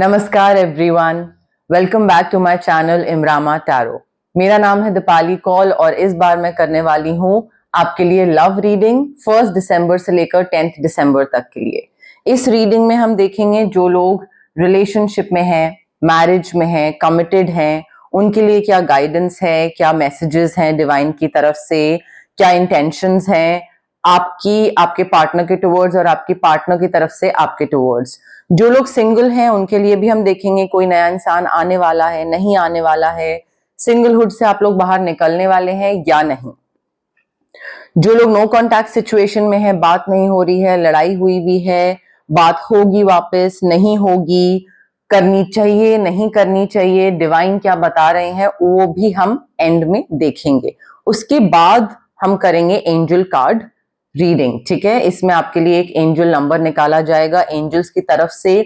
नमस्कार everyone, welcome back to my channel इमरामा tarot. मेरा नाम है दीपाली कौल और इस बार मैं करने वाली हूँ आपके लिए लव रीडिंग 1 दिसंबर से लेकर 10 दिसंबर तक के लिए। इस रीडिंग में हम देखेंगे जो लोग रिलेशनशिप में हैं, मैरिज में हैं, कमिटेड हैं, उनके लिए क्या गाइडेंस है, क्या मैसेजेस हैं डिवाइन की तरफ से, क्या इंटेंशंस हैं आपके पार्टनर के टुवर्ड्स और आपकी पार्टनर की तरफ से आपके टुवर्ड्स। जो लोग सिंगल हैं उनके लिए भी हम देखेंगे कोई नया इंसान आने वाला है, नहीं आने वाला है, सिंगलहुड से आप लोग बाहर निकलने वाले हैं या नहीं। जो लोग नो कॉन्टैक्ट सिचुएशन में है, बात नहीं हो रही है, लड़ाई हुई भी है, बात होगी वापस, नहीं होगी, करनी चाहिए, नहीं करनी चाहिए, डिवाइन क्या बता रहे हैं वो भी हम एंड में देखेंगे। उसके बाद हम करेंगे एंजल कार्ड रीडिंग। ठीक है, इसमें आपके लिए एक एंजल नंबर निकाला जाएगा, एंजल्स की तरफ से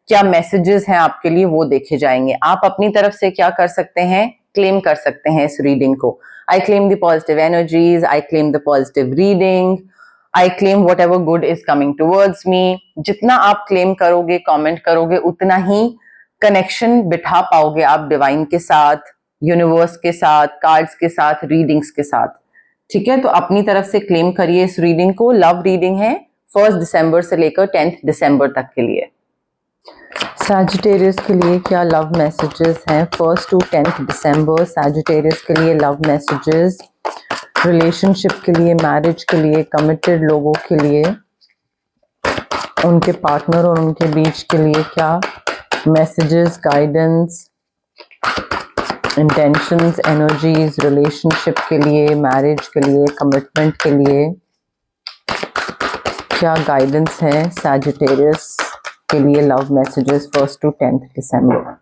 क्या मैसेजेस हैं आपके लिए वो देखे जाएंगे। आप अपनी तरफ से क्या कर सकते हैं, क्लेम कर सकते हैं इस रीडिंग को। I claim the positive energies, I claim the positive reading, I claim what ever good is coming towards me. जितना आप क्लेम करोगे, कमेंट करोगे, उतना ही कनेक्शन बिठा पाओगे आप डिवाइन के साथ, यूनिवर्स के साथ, कार्ड्स के साथ, रीडिंग्स के साथ। ठीक है, तो अपनी तरफ से क्लेम करिए इस रीडिंग को। लव रीडिंग है 1 दिसंबर से लेकर 10 दिसंबर तक के लिए। सैजिटेरियस के लिए क्या लव मैसेजेस हैं 1 to 10 दिसंबर। सैजिटेरियस के लिए लव मैसेजेस, रिलेशनशिप के लिए, मैरिज के लिए, कमिटेड लोगों के लिए, उनके पार्टनर और उनके बीच के लिए क्या messages, guidance, intentions, energies, relationship के लिए, मैरिज के लिए, कमिटमेंट के लिए क्या गाइडेंस है सैजिटेरियस के लिए love messages 1 to 10 December.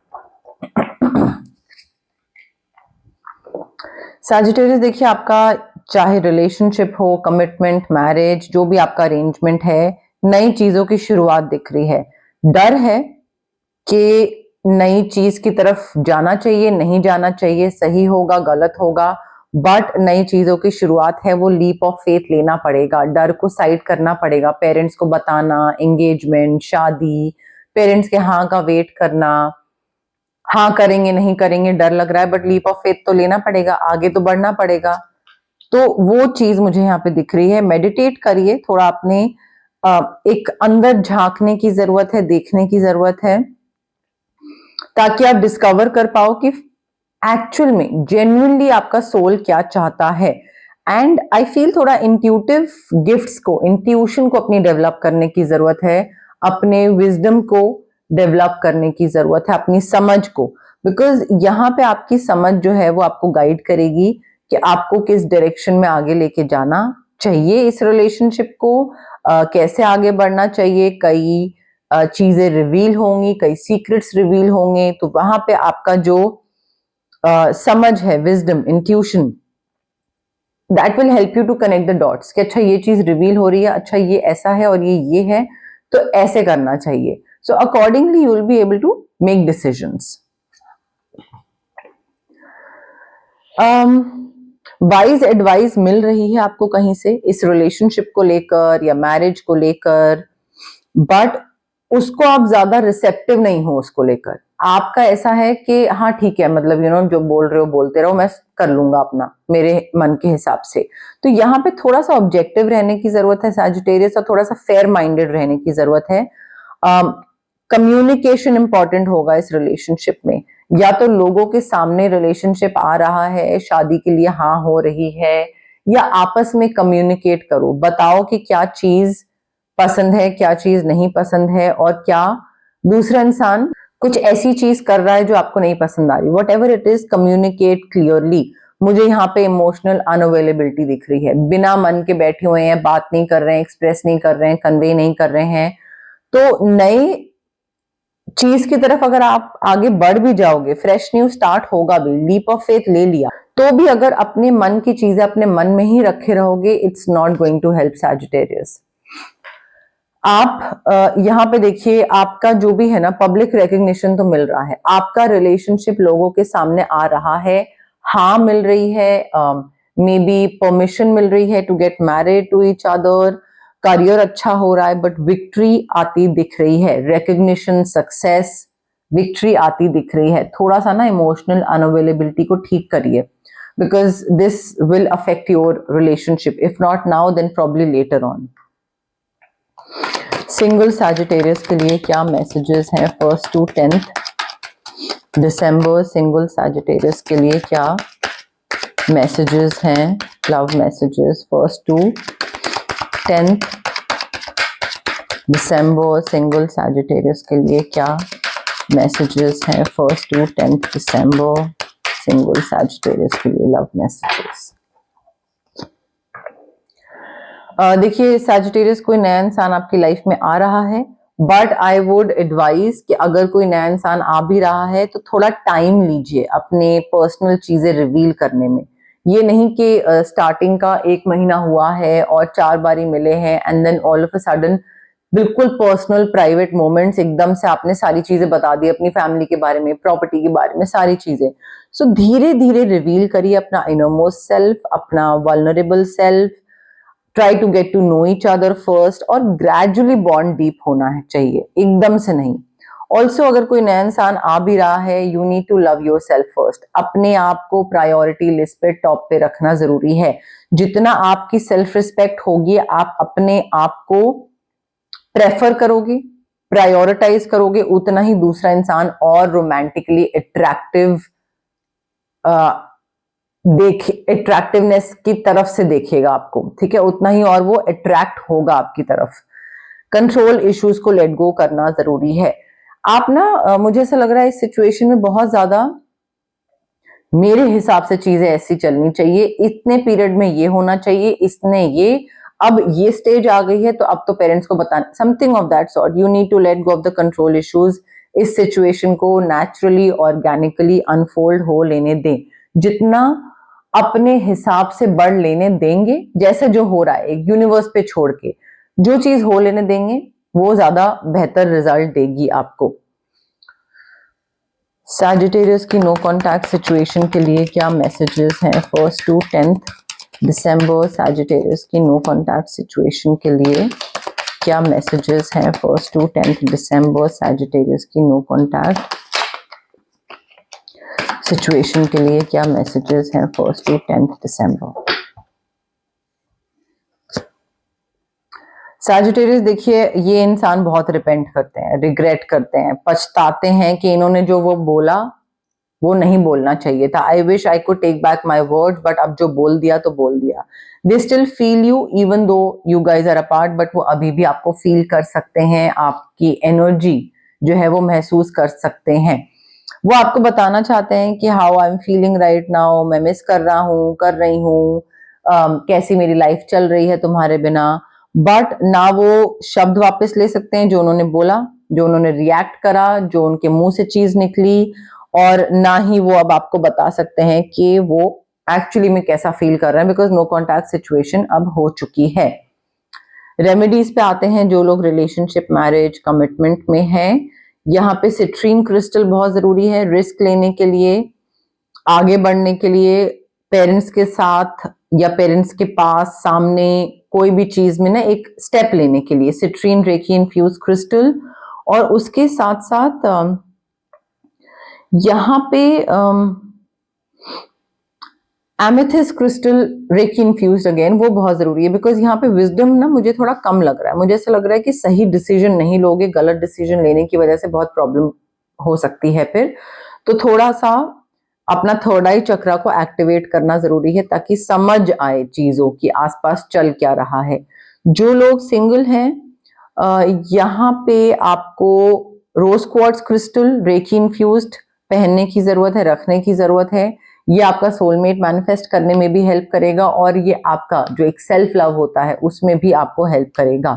Sagittarius देखिए, आपका चाहे रिलेशनशिप हो, कमिटमेंट, मैरिज, जो भी आपका अरेंजमेंट है, नई चीजों की शुरुआत दिख रही है। डर है कि नई चीज की तरफ जाना चाहिए, नहीं जाना चाहिए, सही होगा, गलत होगा, बट नई चीजों की शुरुआत है, वो लीप ऑफ फेथ लेना पड़ेगा, डर को साइड करना पड़ेगा, पेरेंट्स को बताना, एंगेजमेंट, शादी, पेरेंट्स के हाँ का वेट करना, हाँ करेंगे नहीं करेंगे, डर लग रहा है, बट लीप ऑफ फेथ तो लेना पड़ेगा, आगे तो बढ़ना पड़ेगा। तो वो चीज मुझे यहाँ पे दिख रही है। मेडिटेट करिए थोड़ा, अपने एक अंदर झांकने की जरूरत है, देखने की जरूरत है, ताकि आप डिस्कवर कर पाओ कि एक्चुअल में जेन्युइनली आपका सोल क्या चाहता है। एंड आई फील थोड़ा इंट्यूटिव गिफ्ट्स को, इंट्यूशन को अपनी डेवलप करने की जरूरत है, अपने विजडम को डेवलप करने की जरूरत है, अपनी समझ को। बिकॉज यहाँ पे आपकी समझ जो है वो आपको गाइड करेगी कि आपको किस डायरेक्शन में आगे लेके जाना चाहिए, इस रिलेशनशिप को कैसे आगे बढ़ना चाहिए। कई चीजें रिवील होंगी, कई सीक्रेट्स रिवील होंगे, तो वहां पे आपका जो समझ है, wisdom, intuition, that will help you to connect the dots कि अच्छा ये चीज रिवील हो रही है, अच्छा ये ऐसा है और ये है, तो ऐसे करना चाहिए। So accordingly you will be able to make decisions. Wise advice मिल रही है आपको कहीं से इस रिलेशनशिप को लेकर या मैरिज को लेकर, बट उसको आप ज्यादा रिसेप्टिव नहीं हो उसको लेकर। आपका ऐसा है कि हाँ ठीक है, मतलब जो बोल रहे हो बोलते रहो, मैं कर लूंगा अपना मेरे मन के हिसाब से। तो यहाँ पे थोड़ा सा ऑब्जेक्टिव रहने की जरूरत है सैजिटेरियस, और थोड़ा सा फेयर माइंडेड रहने की जरूरत है। कम्युनिकेशन इंपॉर्टेंट होगा इस रिलेशनशिप में। या तो लोगों के सामने रिलेशनशिप आ रहा है, शादी के लिए हाँ हो रही है, या आपस में कम्युनिकेट करो, बताओ कि क्या चीज पसंद है, क्या चीज नहीं पसंद है, और क्या दूसरा इंसान कुछ ऐसी चीज कर रहा है जो आपको नहीं पसंद आ रही। What ever it is, communicate clearly. मुझे यहाँ पे इमोशनल अनअवेलेबिलिटी दिख रही है, बिना मन के बैठे हुए हैं, बात नहीं कर रहे हैं, एक्सप्रेस नहीं कर रहे हैं, कन्वे नहीं कर रहे हैं। तो नई चीज की तरफ अगर आप आगे बढ़ भी जाओगे, फ्रेश न्यू स्टार्ट होगा भी, लीप ऑफ फेथ ले लिया, तो भी अगर अपने मन की चीजें अपने मन में ही रखे रहोगे, it's not going to help Sagittarius. आप यहाँ पे देखिए, आपका जो भी है ना, पब्लिक रिकग्निशन तो मिल रहा है, आपका रिलेशनशिप लोगों के सामने आ रहा है, हाँ मिल रही है, मे बी परमिशन मिल रही है to get married to each other, career अच्छा हो रहा है, बट विक्ट्री आती दिख रही है, रिकग्निशन, सक्सेस, विक्ट्री आती दिख रही है। थोड़ा सा ना इमोशनल अनअवेलेबिलिटी को ठीक करिए, because this will affect your relationship, if not now then probably later on. Single Sagittarius के लिए क्या मैसेजेस हैं 1st to 10th December? Single Sagittarius के लिए क्या मैसेजेस हैं, love messages 1st to 10th December? Single Sagittarius के लिए क्या मैसेजेस हैं 1st to 10th December? Single Sagittarius के लिए लव मैसेजेस। देखिए सैजिटेरियस, कोई नया इंसान आपकी लाइफ में आ रहा है, बट आई वुड एडवाइज कि अगर कोई नया इंसान आ भी रहा है तो थोड़ा टाइम लीजिए अपने पर्सनल चीजें रिवील करने में। ये नहीं कि स्टार्टिंग का 1 महीना हुआ है और 4 बारी मिले हैं and then all of a sudden बिल्कुल पर्सनल प्राइवेट मोमेंट्स एकदम से आपने सारी चीजें बता दी, अपनी फैमिली के बारे में, प्रॉपर्टी के बारे में, सारी चीजें। सो धीरे धीरे रिवील करिए अपना इनरमोस्ट सेल्फ, अपना vulnerable self. Try to get to know each other first, और ग्रेजुअली बॉन्ड डीप होना है चाहिए, एकदम से नहीं। ऑल्सो अगर कोई नया इंसान आ भी रहा है, you need to love yourself first. अपने आप को प्रायोरिटी लिस्ट पे टॉप पे रखना जरूरी है। जितना आपकी सेल्फ रिस्पेक्ट होगी, आप अपने आप को प्रेफर करोगे, प्रायोरिटाइज करोगे, उतना ही दूसरा इंसान और रोमांटिकली अट्रैक्टिव अट्रैक्टिवनेस की तरफ से देखेगा आपको, ठीक है, उतना ही और वो अट्रैक्ट होगा आपकी तरफ। कंट्रोल इश्यूज को लेट गो करना जरूरी है। आप ना मुझे ऐसा लग रहा है इस सिचुएशन में बहुत ज्यादा मेरे हिसाब से चीजें ऐसी चलनी चाहिए, इतने पीरियड में ये होना चाहिए, इसने ये, अब ये स्टेज आ गई है तो अब तो पेरेंट्स को बताना, something of that sort. You need to let go of the control issues. इस सिचुएशन को नेचुरली ऑर्गेनिकली अनफोल्ड हो लेने दें। जितना अपने हिसाब से बढ़ लेने देंगे, जैसे जो हो रहा है एक यूनिवर्स पे छोड़ के जो चीज हो लेने देंगे, वो ज्यादा बेहतर रिजल्ट देगी आपको। सैजिटेरियस की नो कॉन्टैक्ट सिचुएशन के लिए क्या मैसेजेस हैं 1st to 10th December? Sagittarius की नो कॉन्टैक्ट सिचुएशन के लिए क्या मैसेजेस हैं 1st to 10th December? Sagittarius की नो कॉन्टैक्ट सिचुएशन के लिए क्या मैसेजेस हैं 1st to 10th December? Sagittarius, देखिए ये इंसान बहुत रिपेंट करते हैं, रिग्रेट करते हैं, पछताते हैं कि इन्होंने जो वो बोला वो नहीं बोलना चाहिए था। I wish I could take back my word, but अब जो बोल दिया तो बोल दिया। They still feel you even though you guys are apart, but वो अभी भी आपको फील कर सकते हैं, आपकी एनर्जी जो है वो महसूस कर सकते हैं। वो आपको बताना चाहते हैं कि how I am feeling right now, मैं मिस कर रहा हूँ, कर रही हूँ, कैसी मेरी लाइफ चल रही है तुम्हारे बिना। बट ना वो शब्द वापस ले सकते हैं जो उन्होंने बोला, जो उन्होंने रिएक्ट करा, जो उनके मुंह से चीज निकली, और ना ही वो अब आपको बता सकते हैं कि वो एक्चुअली में कैसा फील कर रहे हैं, बिकॉज नो कॉन्टैक्ट सिचुएशन अब हो चुकी है। रेमेडीज पे आते हैं। जो लोग रिलेशनशिप, मैरिज, कमिटमेंट में हैं, यहाँ पे सिट्रीन क्रिस्टल बहुत जरूरी है रिस्क लेने के लिए, आगे बढ़ने के लिए, पेरेंट्स के साथ या पेरेंट्स के पास, सामने कोई भी चीज में ना एक स्टेप लेने के लिए सिट्रीन रेकी इन्फ्यूज क्रिस्टल। और उसके साथ साथ यहाँ पे amethyst crystal reiki infused again, वो बहुत जरूरी है, बिकॉज यहाँ पे विजडम ना मुझे थोड़ा कम लग रहा है। मुझे ऐसा लग रहा है कि सही डिसीजन नहीं लोगे, गलत डिसीजन लेने की वजह से बहुत प्रॉब्लम हो सकती है फिर। तो थोड़ा सा अपना थर्ड आई चक्रा को एक्टिवेट करना जरूरी है ताकि समझ आए चीजों की आसपास चल क्या रहा है। जो लोग सिंगल हैं, यहाँ पे आपको रोज क्वार्ट्ज क्रिस्टल रेकी इन्फ्यूज्ड पहनने की जरूरत है, रखने की जरूरत है। ये आपका सोलमेट मैनिफेस्ट करने में भी हेल्प करेगा, और ये आपका जो एक सेल्फ लव होता है उसमें भी आपको हेल्प करेगा।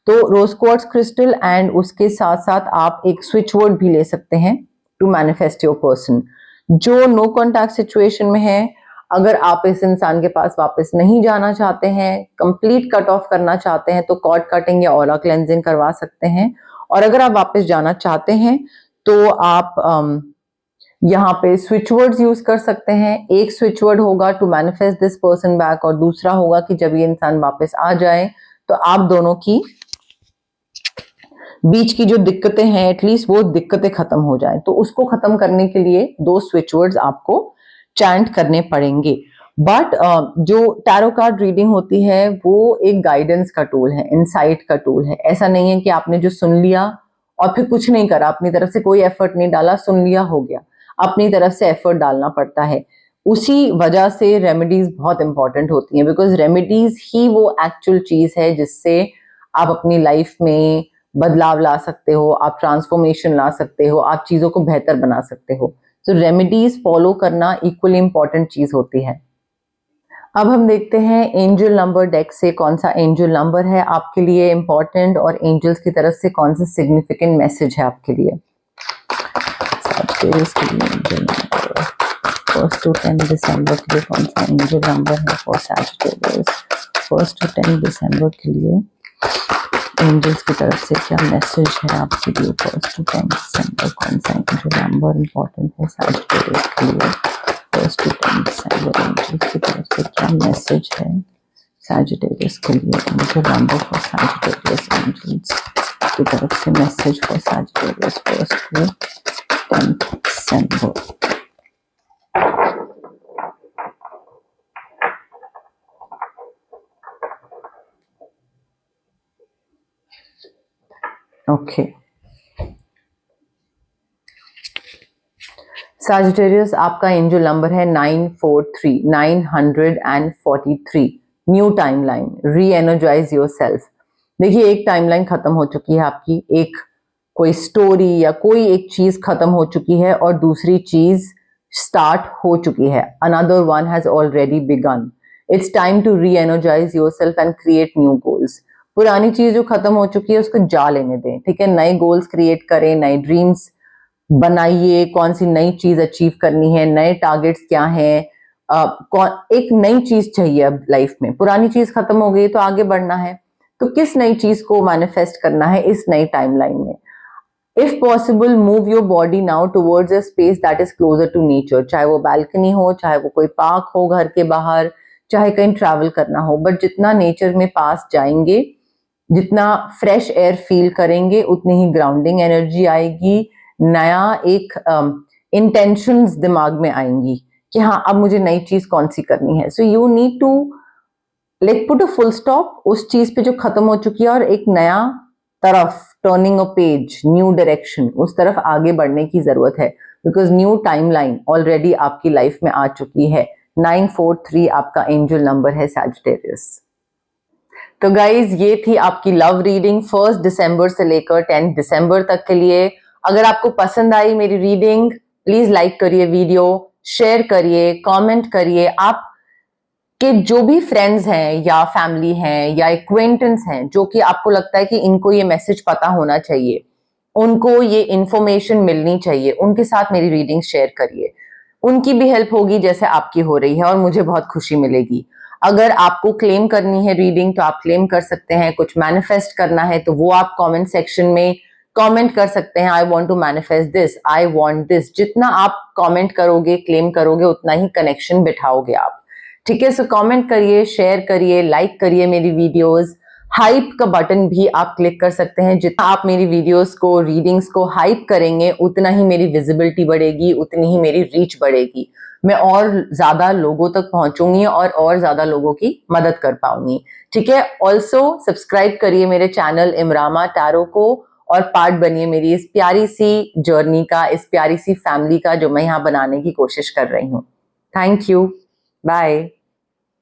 तो रोज क्वार्ट्ज क्रिस्टल, एंड उसके साथ साथ आप एक स्विच वर्ड भी ले सकते हैं टू मैनिफेस्ट योर पर्सन। जो नो कॉन्टैक्ट सिचुएशन में है, अगर आप इस इंसान के पास वापस नहीं जाना चाहते हैं, कंप्लीट कट ऑफ करना चाहते हैं, तो कॉर्ड कटिंग या ऑरा क्लेंजिंग करवा सकते हैं। और अगर आप वापस जाना चाहते हैं तो आप यहाँ पे स्विच वर्ड्स यूज कर सकते हैं। एक स्विच वर्ड होगा to manifest this person back, और दूसरा होगा कि जब ये इंसान वापस आ जाए तो आप दोनों की बीच की जो दिक्कतें हैं एटलीस्ट वो दिक्कतें खत्म हो जाए। तो उसको खत्म करने के लिए 2 स्विच वर्ड्स आपको चैंट करने पड़ेंगे। बट जो टैरो कार्ड रीडिंग होती है वो एक गाइडेंस का टूल है, इनसाइट का टूल है। ऐसा नहीं है कि आपने जो सुन लिया और फिर कुछ नहीं करा, अपनी तरफ से कोई एफर्ट नहीं डाला, सुन लिया हो गया। अपनी तरफ से एफर्ट डालना पड़ता है। उसी वजह से रेमेडीज बहुत इंपॉर्टेंट होती हैं, बिकॉज रेमेडीज ही वो एक्चुअल चीज है जिससे आप अपनी लाइफ में बदलाव ला सकते हो, आप ट्रांसफॉर्मेशन ला सकते हो, आप चीजों को बेहतर बना सकते हो। तो रेमेडीज फॉलो करना इक्वली इंपॉर्टेंट चीज होती है। अब हम देखते हैं एंजल नंबर डेक से कौन सा एंजल नंबर है आपके लिए इंपॉर्टेंट और एंजल्स की तरफ से कौन सा सिग्निफिकेंट मैसेज है आपके लिए। फर्स्ट टू 10 दिसंबर के लिए कौन सा एंजल नंबर है फॉर सैजिटेरियस। फर्स्ट टू 10 दिसंबर के लिए एंजल्स की तरफ से क्या मैसेज है आपके लिए। फर्स्ट टू 10 दिसंबर कौन सा एंजल नंबर इंपॉर्टेंट है सैजिटेरियस के लिए। फर्स्ट टू 10 दिसंबर एंजल्स की तरफ से क्या मैसेज है सैजिटेरियस के लिए। Angel number for Sagittarius, angels की तरफ से message for Sagittarius first to 10 December. Okay Sagittarius, आपका एंजल नंबर है 943, 943। New timeline, reenergise yourself. देखिए एक टाइमलाइन खत्म हो चुकी है आपकी, एक कोई स्टोरी या कोई एक चीज खत्म हो चुकी है और दूसरी चीज स्टार्ट हो चुकी है। Another one has already begun. It's time to reenergise yourself and create new goals. पुरानी चीज जो खत्म हो चुकी है उसको जा लेने दें, ठीक है। नए गोल्स क्रिएट करें, नए ड्रीम्स बनाइए, कौन सी नई चीज अचीव करनी है, नए टारगेट्स क्या हैं। एक नई चीज चाहिए अब लाइफ में, पुरानी चीज खत्म हो गई तो आगे बढ़ना है। तो किस नई चीज को मैनिफेस्ट करना है इस नई टाइमलाइन में। If possible move your body now towards a space that is closer to nature. चाहे वो बालकनी हो, चाहे वो कोई पार्क हो घर के बाहर, चाहे कहीं ट्रैवल करना हो, बट जितना नेचर में पास जाएंगे, जितना फ्रेश एयर फील करेंगे, उतनी ही ग्राउंडिंग एनर्जी आएगी। नया एक इंटेंशंस दिमाग में आएंगी कि हाँ अब मुझे नई चीज कौन सी करनी है। So you need to like put a full stop उस चीज पे जो खत्म हो चुकी है और एक नया तरफ, turning a page, new direction, उस तरफ आगे बढ़ने की जरूरत है। बिकॉज न्यू टाइमलाइन ऑलरेडी आपकी लाइफ में आ चुकी है। 943 आपका एंजल नंबर है सैजिटेरियस। तो गाइज ये थी आपकी लव रीडिंग 1 दिसंबर से लेकर 10 दिसंबर तक के लिए। अगर आपको पसंद आई मेरी रीडिंग, प्लीज लाइक करिए वीडियो, शेयर करिए, कमेंट करिए। आप के जो भी फ्रेंड्स हैं या फैमिली हैं या एक्वेंटेंस हैं जो कि आपको लगता है कि इनको ये मैसेज पता होना चाहिए, उनको ये इंफॉर्मेशन मिलनी चाहिए, उनके साथ मेरी रीडिंग शेयर करिए। उनकी भी हेल्प होगी जैसे आपकी हो रही है और मुझे बहुत खुशी मिलेगी। अगर आपको क्लेम करनी है रीडिंग तो आप क्लेम कर सकते हैं। कुछ मैनिफेस्ट करना है तो वो आप कमेंट सेक्शन में कमेंट कर सकते हैं। I want to manifest this, I want this. जितना आप कमेंट करोगे, क्लेम करोगे, उतना ही कनेक्शन बिठाओगे आप, ठीक है। सो कमेंट करिए, शेयर करिए, लाइक करिए मेरी वीडियोस। हाइप का बटन भी आप क्लिक कर सकते हैं। जितना आप मेरी वीडियोस को, रीडिंग्स को हाइप करेंगे, उतना ही मेरी विजिबिलिटी बढ़ेगी, उतनी ही मेरी रीच बढ़ेगी। मैं और ज्यादा लोगों तक पहुंचूंगी और ज्यादा लोगों की मदद कर पाऊंगी, ठीक है। ऑल्सो सब्सक्राइब करिए मेरे चैनल इमरामा टैरो को और पार्ट बनिए मेरी इस प्यारी सी जर्नी का, इस प्यारी सी फैमिली का जो मैं यहाँ बनाने की कोशिश कर रही हूँ। Thank you, bye.